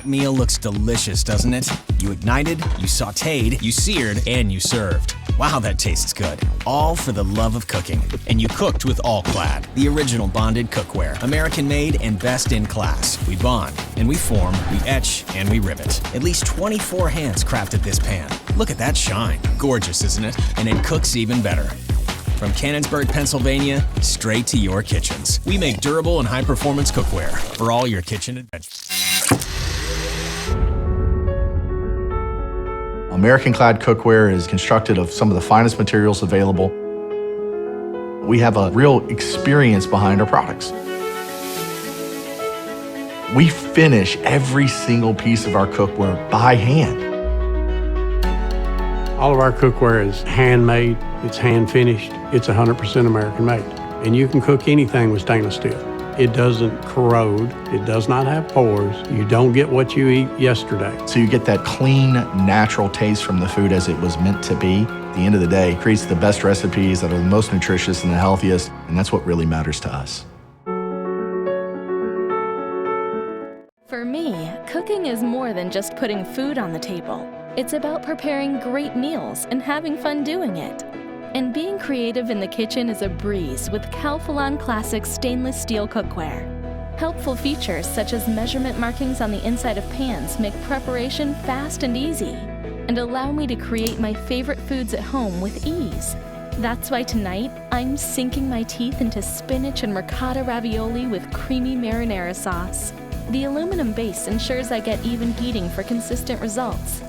That meal looks delicious, doesn't it? You ignited, you sautéed, you seared, and you served. Wow, that tastes good. All for the love of cooking. And you cooked with All-Clad, the original bonded cookware. American-made and best in class. We bond, and we form, we etch, and we rivet. At least 24 hands crafted this pan. Look at that shine. Gorgeous, isn't it? And it cooks even better. From Canonsburg, Pennsylvania, straight to your kitchens. We make durable and high-performance cookware for all your kitchen adventures. American-clad cookware is constructed of some of the finest materials available. We have a real experience behind our products. We finish every single piece of our cookware by hand. All of our cookware is handmade, it's hand finished, it's 100% American made. And you can cook anything with stainless steel. It doesn't corrode, it does not have pores, you don't get what you eat yesterday. So you get that clean, natural taste from the food as it was meant to be. At the end of the day, it creates the best recipes that are the most nutritious and the healthiest, and that's what really matters to us. For me, cooking is more than just putting food on the table. It's about preparing great meals and having fun doing it. And being creative in the kitchen is a breeze with Calphalon Classic stainless steel cookware. Helpful features such as measurement markings on the inside of pans make preparation fast and easy, and allow me to create my favorite foods at home with ease. That's why tonight, I'm sinking my teeth into spinach and ricotta ravioli with creamy marinara sauce. The aluminum base ensures I get even heating for consistent results.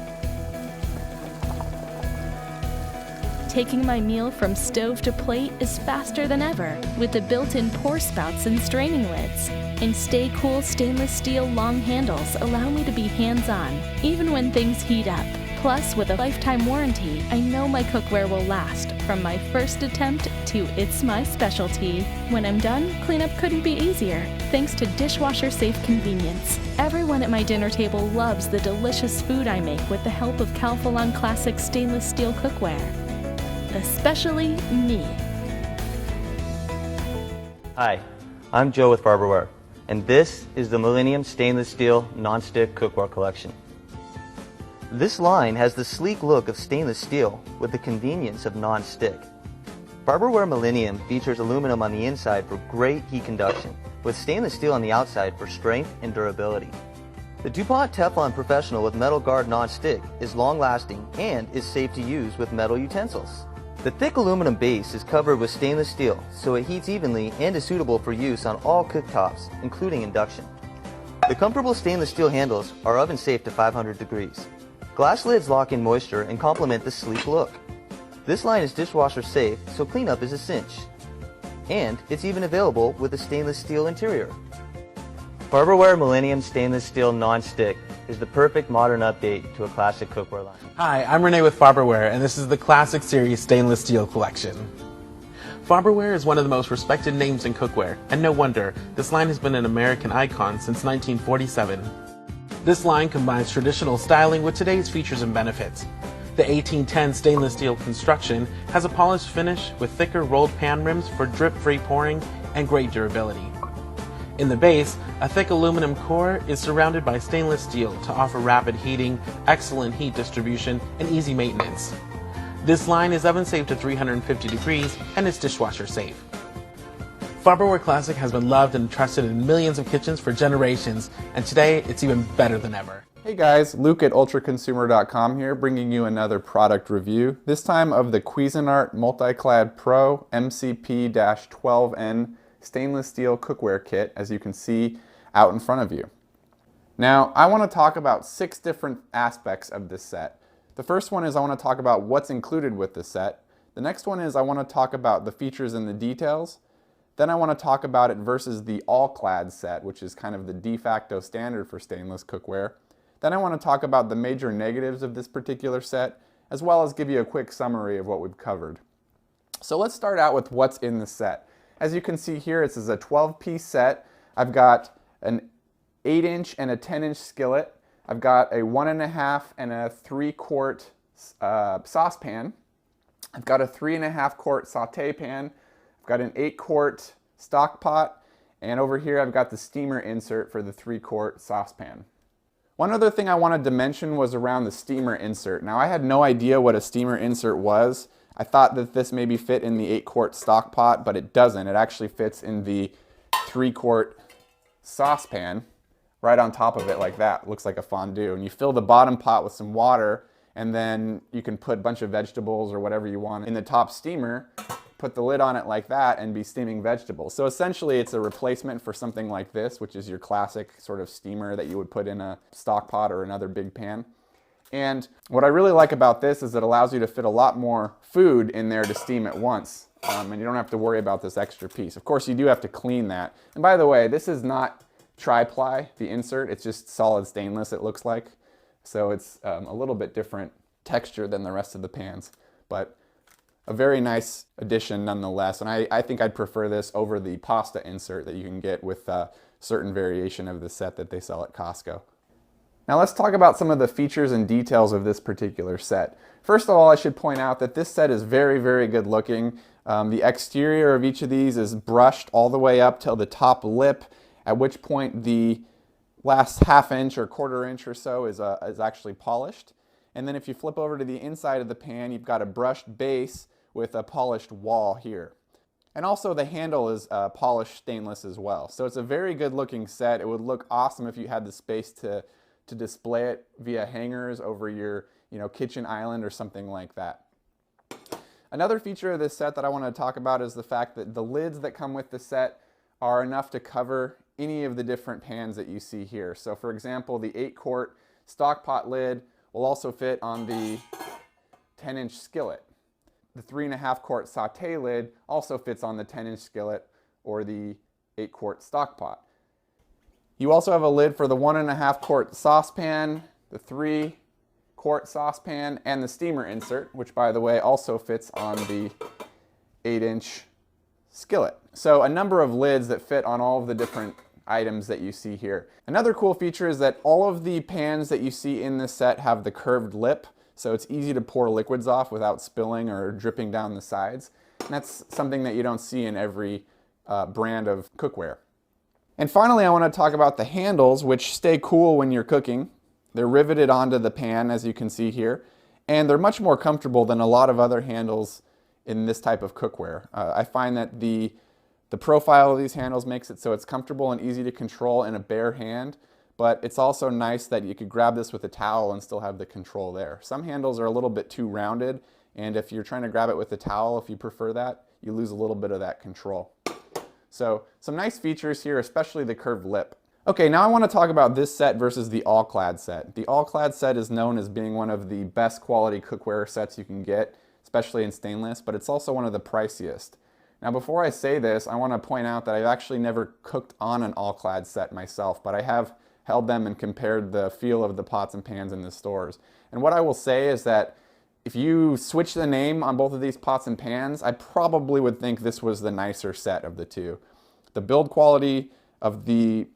Taking my meal from stove to plate is faster than ever with the built-in pour spouts and straining lids. And Stay Cool stainless steel long handles allow me to be hands-on, even when things heat up. Plus, with a lifetime warranty, I know my cookware will last from my first attempt to it's my specialty. When I'm done, cleanup couldn't be easier, thanks to dishwasher-safe convenience. Everyone at my dinner table loves the delicious food I make with the help of Calphalon Classic stainless steel cookware. Especially me. Hi, I'm Joe with Primaware, and this is the Millennium Stainless Steel Non-Stick Cookware Collection. This line has the sleek look of stainless steel with the convenience of non-stick. Primaware Millennium features aluminum on the inside for great heat conduction, with stainless steel on the outside for strength and durability. The DuPont Teflon Professional with Metal Guard Non-Stick is long-lasting and is safe to use with metal utensils. The thick aluminum base is covered with stainless steel, so it heats evenly and is suitable for use on all cooktops, including induction. The comfortable stainless steel handles are oven safe to 500 degrees. Glass lids lock in moisture and complement the sleek look. This line is dishwasher safe, so cleanup is a cinch. And it's even available with a stainless steel interior. Primaware Millennium Stainless Steel Non-Stick is the perfect modern update to a classic cookware line. Hi, I'm Renee with Primaware, and this is the Classic Series Stainless Steel Collection. Primaware is one of the most respected names in cookware, and no wonder, this line has been an American icon since 1947. This line combines traditional styling with today's features and benefits. The 1810 stainless steel construction has a polished finish with thicker rolled pan rims for drip-free pouring and great durability. In the base, a thick aluminum core is surrounded by stainless steel to offer rapid heating, excellent heat distribution, and easy maintenance. This line is oven safe to 350 degrees and is dishwasher safe. Primaware Classic has been loved and trusted in millions of kitchens for generations, and today it's even better than ever. Hey guys, Luke at ultraconsumer.com here, bringing you another product review, this time of the Cuisinart Multi-Clad Pro MCP-12N stainless steel cookware kit, as you can see out in front of you. Now, I want to talk about 6 different aspects of this set. The first one is I want to talk about what's included with the set. The next one is I want to talk about the features and the details. Then I want to talk about it versus the all-clad set, which is kind of the de facto standard for stainless cookware. Then I want to talk about the major negatives of this particular set, as well as give you a quick summary of what we've covered. So let's start out with what's in the set. As you can see here, this is a 12-piece set. I've got an 8-inch and a 10-inch skillet. I've got a 1.5 and a 3-quart saucepan. I've got a 3.5-quart sauté pan. I've got an 8-quart stock pot. And over here I've got the steamer insert for the 3-quart saucepan. One other thing I wanted to mention was around the steamer insert. Now, I had no idea what a steamer insert was. I thought that this maybe fit in the 8-quart stock pot, but it doesn't. It actually fits in the 3-quart saucepan right on top of it like that. It looks like a fondue. And you fill the bottom pot with some water, and then you can put a bunch of vegetables or whatever you want in the top steamer, put the lid on it like that, and be steaming vegetables. So essentially it's a replacement for something like this, which is your classic sort of steamer that you would put in a stock pot or another big pan. And what I really like about this is it allows you to fit a lot more food in there to steam at once. And you don't have to worry about this extra piece. Of course, you do have to clean that. And by the way, this is not tri-ply, the insert. It's just solid stainless, it looks like. So it's a little bit different texture than the rest of the pans. But a very nice addition nonetheless. And I think I'd prefer this over the pasta insert that you can get with a certain variation of the set that they sell at Costco. Now let's talk about some of the features and details of this particular set. First of all, I should point out that this set is very, very good looking. The exterior of each of these is brushed all the way up till the top lip, at which point the last ½ inch or ¼ inch or so is actually polished. And then if you flip over to the inside of the pan, you've got a brushed base with a polished wall here. And also the handle is polished stainless as well. So it's a very good looking set. It would look awesome if you had the space to display it via hangers over your kitchen island or something like that. Another feature of this set that I want to talk about is the fact that the lids that come with the set are enough to cover any of the different pans that you see here. So for example, the 8-quart stock pot lid will also fit on the 10-inch skillet. The 3.5-quart saute lid also fits on the 10-inch skillet or the 8-quart stock pot. You also have a lid for the 1.5-quart saucepan, the 3-quart saucepan, and the steamer insert, which by the way also fits on the 8-inch skillet. So a number of lids that fit on all of the different items that you see here. Another cool feature is that all of the pans that you see in this set have the curved lip, so it's easy to pour liquids off without spilling or dripping down the sides. And that's something that you don't see in every brand of cookware. And finally, I want to talk about the handles, which stay cool when you're cooking. They're riveted onto the pan, as you can see here, and they're much more comfortable than a lot of other handles in this type of cookware. I find that the profile of these handles makes it so it's comfortable and easy to control in a bare hand, but it's also nice that you could grab this with a towel and still have the control there. Some handles are a little bit too rounded, and if you're trying to grab it with a towel, if you prefer that, you lose a little bit of that control. So some nice features here, especially the curved lip. Okay, now I want to talk about this set versus the all-clad set. The all-clad set is known as being one of the best quality cookware sets you can get, especially in stainless, but it's also one of the priciest. Now before I say this, I want to point out that I've actually never cooked on an all-clad set myself, but I have held them and compared the feel of the pots and pans in the stores. And what I will say is that if you switch the name on both of these pots and pans, I probably would think this was the nicer set of the two. The build quality of the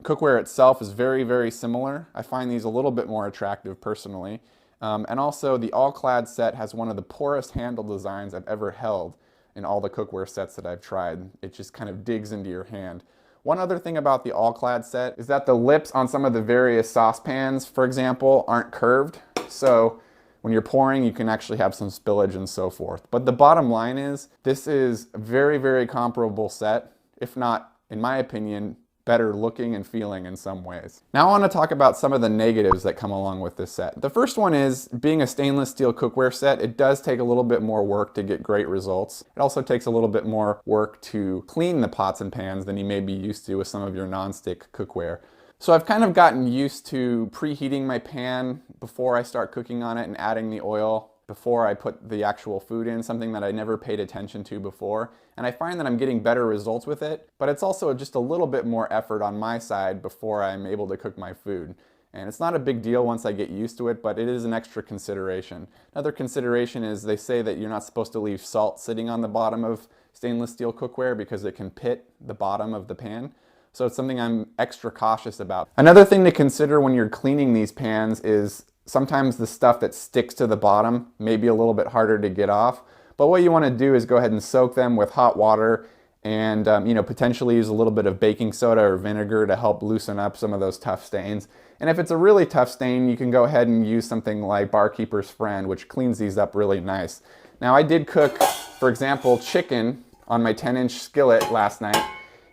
cookware itself is very, very similar. I find these a little bit more attractive personally. And also the all-clad set has one of the poorest handle designs I've ever held in all the cookware sets that I've tried. It just kind of digs into your hand. One other thing about the all-clad set is that the lips on some of the various saucepans, for example, aren't curved. So when you're pouring, you can actually have some spillage and so forth. But the bottom line is, this is a very, very comparable set, if not, in my opinion, better looking and feeling in some ways. Now I want to talk about some of the negatives that come along with this set. The first one is, being a stainless steel cookware set, it does take a little bit more work to get great results. It also takes a little bit more work to clean the pots and pans than you may be used to with some of your non-stick cookware. So I've kind of gotten used to preheating my pan before I start cooking on it and adding the oil before I put the actual food in, something that I never paid attention to before. And I find that I'm getting better results with it, but it's also just a little bit more effort on my side before I'm able to cook my food. And it's not a big deal once I get used to it, but it is an extra consideration. Another consideration is they say that you're not supposed to leave salt sitting on the bottom of stainless steel cookware because it can pit the bottom of the pan. So it's something I'm extra cautious about. Another thing to consider when you're cleaning these pans is sometimes the stuff that sticks to the bottom may be a little bit harder to get off. But what you want to do is go ahead and soak them with hot water and potentially use a little bit of baking soda or vinegar to help loosen up some of those tough stains. And if it's a really tough stain, you can go ahead and use something like Barkeeper's Friend, which cleans these up really nice. Now, I did cook, for example, chicken on my 10-inch skillet last night,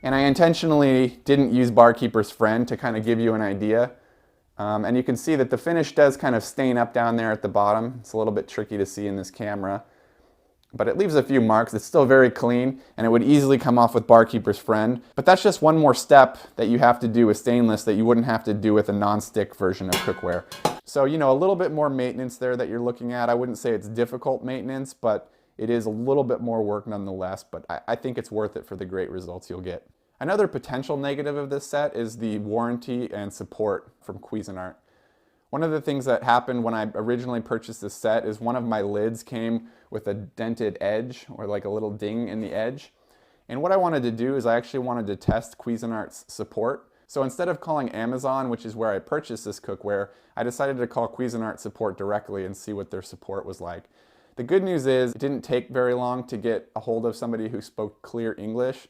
and I intentionally didn't use Barkeeper's Friend to kind of give you an idea. And you can see that the finish does kind of stain up down there at the bottom. It's a little bit tricky to see in this camera, but it leaves a few marks. It's still very clean, and it would easily come off with Barkeeper's Friend. But that's just one more step that you have to do with stainless that you wouldn't have to do with a non-stick version of cookware. So, a little bit more maintenance there that you're looking at. I wouldn't say it's difficult maintenance, but it is a little bit more work nonetheless, but I think it's worth it for the great results you'll get. Another potential negative of this set is the warranty and support from Cuisinart. One of the things that happened when I originally purchased this set is one of my lids came with a dented edge, or like a little ding in the edge. And what I wanted to do is I actually wanted to test Cuisinart's support. So instead of calling Amazon, which is where I purchased this cookware, I decided to call Cuisinart support directly and see what their support was like. The good news is it didn't take very long to get a hold of somebody who spoke clear English.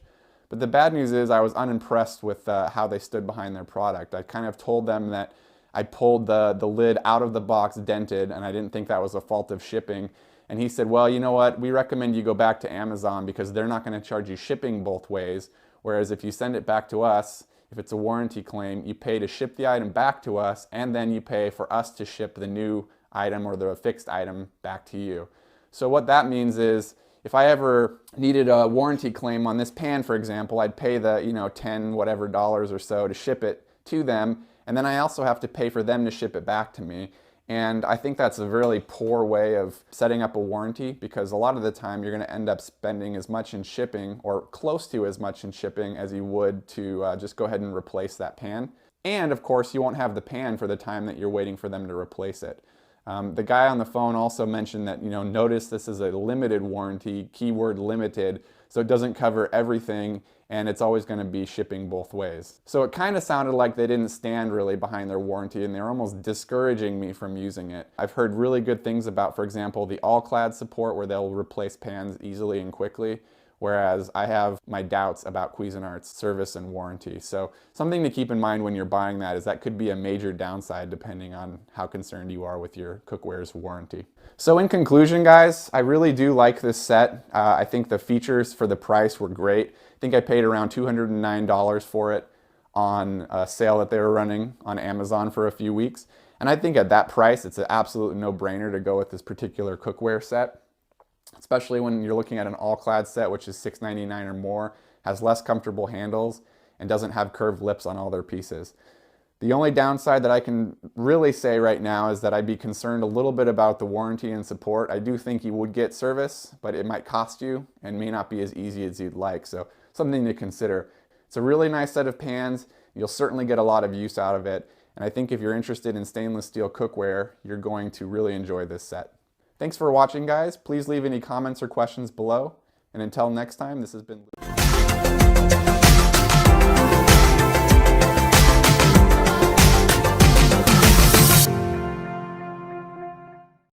But the bad news is I was unimpressed with how they stood behind their product. I kind of told them that I pulled the lid out of the box dented, and I didn't think that was a fault of shipping. And he said, well, you know what, we recommend you go back to Amazon because they're not going to charge you shipping both ways. Whereas if you send it back to us, if it's a warranty claim, you pay to ship the item back to us, and then you pay for us to ship the new item or the fixed item back to you. So what that means is if I ever needed a warranty claim on this pan, for example, I'd pay the $10 whatever or so to ship it to them, and then I also have to pay for them to ship it back to me. And I think that's a really poor way of setting up a warranty, because a lot of the time you're going to end up spending as much in shipping, or close to as much in shipping, as you would to just go ahead and replace that pan. And of course you won't have the pan for the time that you're waiting for them to replace it. The guy on the phone also mentioned that, notice this is a limited warranty, keyword limited, so it doesn't cover everything, and it's always going to be shipping both ways. So it kind of sounded like they didn't stand really behind their warranty, and they're almost discouraging me from using it. I've heard really good things about, for example, the all-clad support, where they'll replace pans easily and quickly, whereas I have my doubts about Cuisinart's service and warranty. So something to keep in mind when you're buying that is that could be a major downside depending on how concerned you are with your cookware's warranty. So in conclusion, guys, I really do like this set. I think the features for the price were great. I think I paid around $209 for it on a sale that they were running on Amazon for a few weeks. And I think at that price, it's an absolute no-brainer to go with this particular cookware set, especially when you're looking at an all-clad set, which is $6.99 or more, has less comfortable handles, and doesn't have curved lips on all their pieces. The only downside that I can really say right now is that I'd be concerned a little bit about the warranty and support. I do think you would get service, but it might cost you and may not be as easy as you'd like, so something to consider. It's a really nice set of pans. You'll certainly get a lot of use out of it, and I think if you're interested in stainless steel cookware, you're going to really enjoy this set. Thanks for watching, guys. Please leave any comments or questions below. And until next time, this has been Luke.